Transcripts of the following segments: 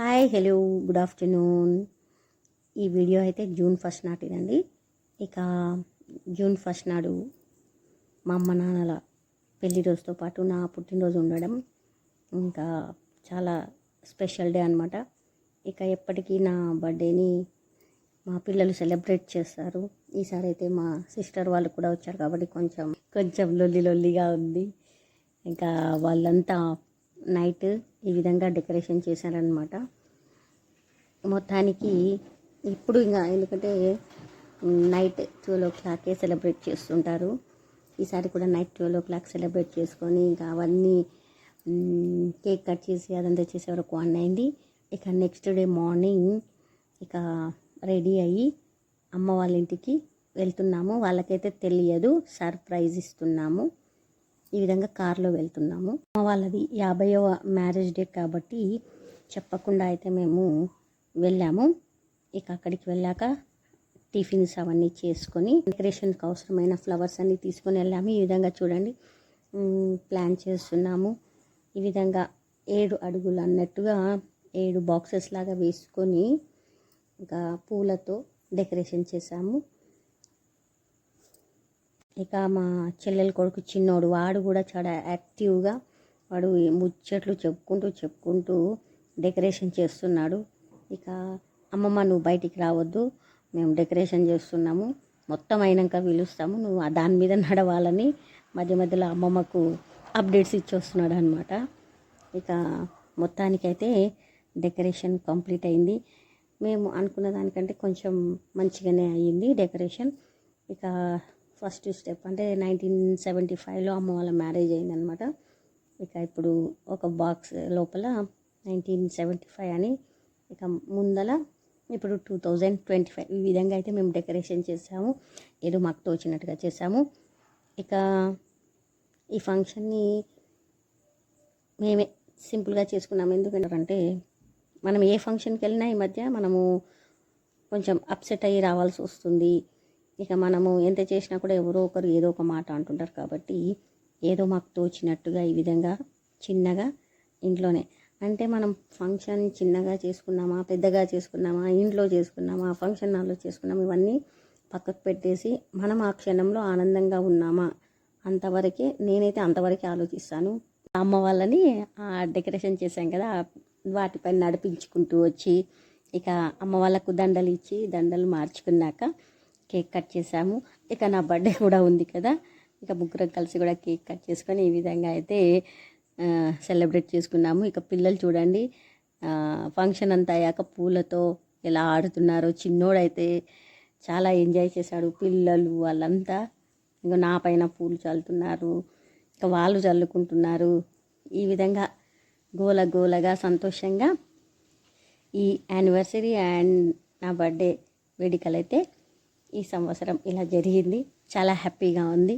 Hi hello good afternoon. ఈ video అయితే June 1 నాటిదండి. ఇక జూన్ 1 నాడు మా అమ్మ నాన్నల పెళ్లి రోజుతో పాటు నా పుట్టినరోజు ఉండడం ఇంకా చాలా స్పెషల్ డే అనమాట. ఇక ఎప్పటికీ నా బర్త్డేని మా పిల్లలు సెలబ్రేట్ చేస్తారు. ఈసారి అయితే మా సిస్టర్ వాళ్ళు కూడా వచ్చారు కాబట్టి కొంచెం లొల్లిగా ఉంది. ఇంకా వాళ్ళంతా నైట్ ఈ విధంగా డెకరేషన్ చేశారనమాట. మొత్తానికి ఇప్పుడు ఇంకా ఎందుకంటే నైట్ 12 o'clock సెలబ్రేట్ చేస్తుంటారు. ఈసారి కూడా నైట్ 12 o'clock సెలబ్రేట్ చేసుకొని ఇంకా అవన్నీ కేక్ కట్ చేసి అదంతా చేసే వరకు 1 అయింది. ఇక నెక్స్ట్ డే మార్నింగ్ ఇక రెడీ అయ్యి అమ్మ వాళ్ళ ఇంటికి వెళ్తున్నాము. వాళ్ళకైతే తెలియదు, సర్ప్రైజ్ ఇస్తున్నాము. ఈ విధంగా కార్లో వెళ్తున్నాము. వాళ్ళది 50వ మ్యారేజ్ డే కాబట్టి చెప్పకుండా అయితే మేము వెళ్ళాము. ఇక అక్కడికి వెళ్ళాక టిఫిన్స్ అవన్నీ చేసుకొని డెకరేషన్కి అవసరమైన ఫ్లవర్స్ అన్నీ తీసుకొని వెళ్ళాము. ఈ విధంగా చూడండి ప్లాన్ చేస్తున్నాము. ఈ విధంగా 7 అడుగులు అన్నట్టుగా 7 బాక్సెస్ లాగా వేసుకొని ఇంకా పూలతో డెకరేషన్ చేశాము. ఇక మా చెల్లెల కొడుకు చిన్నోడు, వాడు కూడా చాలా యాక్టివ్గా వాడు ముచ్చట్లు చెప్పుకుంటూ డెకరేషన్ చేస్తున్నాడు. ఇక అమ్మమ్మ నువ్వు బయటికి రావద్దు, మేము డెకరేషన్ చేస్తున్నాము, మొత్తం అయినాక పిలుస్తాము, నువ్వు దాని మీద నడవాలని మధ్యలో అమ్మమ్మకు అప్డేట్స్ ఇచ్చొస్తున్నాడు అనమాట. ఇక మొత్తానికైతే డెకరేషన్ కంప్లీట్ అయింది. మేము అనుకున్న దానికంటే కొంచెం మంచిగానే అయ్యింది డెకరేషన్. ఇక ఫస్ట్ స్టెప్ అంటే 1975లో అమ్మ వాళ్ళ మ్యారేజ్ అయిందనమాట. ఇక ఇప్పుడు ఒక బాక్స్ లోపల 1975 అని, ఇక ముందల ఇప్పుడు 2025 ఈ విధంగా అయితే మేము డెకరేషన్ చేసాము. ఏదో మాకు తోచినట్టుగా చేసాము. ఇక ఈ ఫంక్షన్ని మేమే సింపుల్గా చేసుకున్నాము. ఎందుకంటే మనం ఏ ఫంక్షన్కి వెళ్ళినా ఈ మధ్య మనము కొంచెం అప్సెట్ అయ్యి రావాల్సి వస్తుంది. ఇక మనము ఎంత చేసినా కూడా ఎవరో ఒకరు ఏదో ఒక మాట అంటుంటారు కాబట్టి ఏదో మాకు తోచినట్టుగా ఈ విధంగా చిన్నగా ఇంట్లోనే, అంటే మనం ఫంక్షన్ చిన్నగా చేసుకున్నామా, పెద్దగా చేసుకున్నామా, ఇంట్లో చేసుకున్నామా, ఫంక్షన్ హాల్లో చేసుకున్నామా, ఇవన్నీ పక్కకు పెట్టేసి మనం ఆ క్షణంలో ఆనందంగా ఉన్నామా అంతవరకే, నేనైతే అంతవరకే ఆలోచిస్తాను. అమ్మ వాళ్ళని డెకరేషన్ చేశాం కదా, వాటిపైన నడిపించుకుంటూ వచ్చి ఇక అమ్మ వాళ్ళకు దండలు ఇచ్చి దండలు మార్చుకున్నాక కేక్ కట్ చేసాము. ఇక నా బర్త్డే కూడా ఉంది కదా, ఇక ముగ్గురం కలిసి కూడా కేక్ కట్ చేసుకొని ఈ విధంగా అయితే సెలబ్రేట్ చేసుకున్నాము. ఇక పిల్లలు చూడండి ఫంక్షన్ అంతా అయ్యాక పూలతో ఎలా ఆడుతున్నారో. చిన్నోడైతే చాలా ఎంజాయ్ చేశాడు. పిల్లలు వాళ్ళంతా ఇంకా నా పైన పూలు చల్లుతున్నారు, ఇక వాళ్ళు చల్లుకుంటున్నారు. ఈ విధంగా గోలగా సంతోషంగా ఈ యానివర్సరీ అండ్ నా బర్త్డే వేడుకలైతే ఈ సంవత్సరం ఇలా జరిగింది. చాలా హ్యాపీగా ఉంది.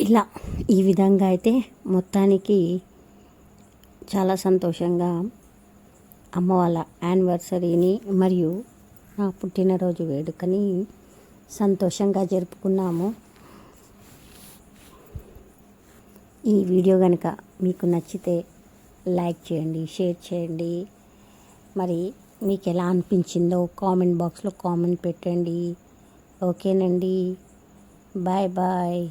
ఇలా ఈ విధంగా అయితే మొత్తానికి చాలా సంతోషంగా అమ్మ వాళ్ళ యానివర్సరీని మరియు నా పుట్టినరోజు వేడుకని సంతోషంగా జరుపుకున్నాము. ఈ వీడియో కనుక మీకు నచ్చితే లైక్ చేయండి, షేర్ చేయండి. మరి మీకు ఎలా అనిపించిందో కామెంట్ బాక్స్లో కామెంట్ పెట్టండి. ఓకేనండి, బాయ్.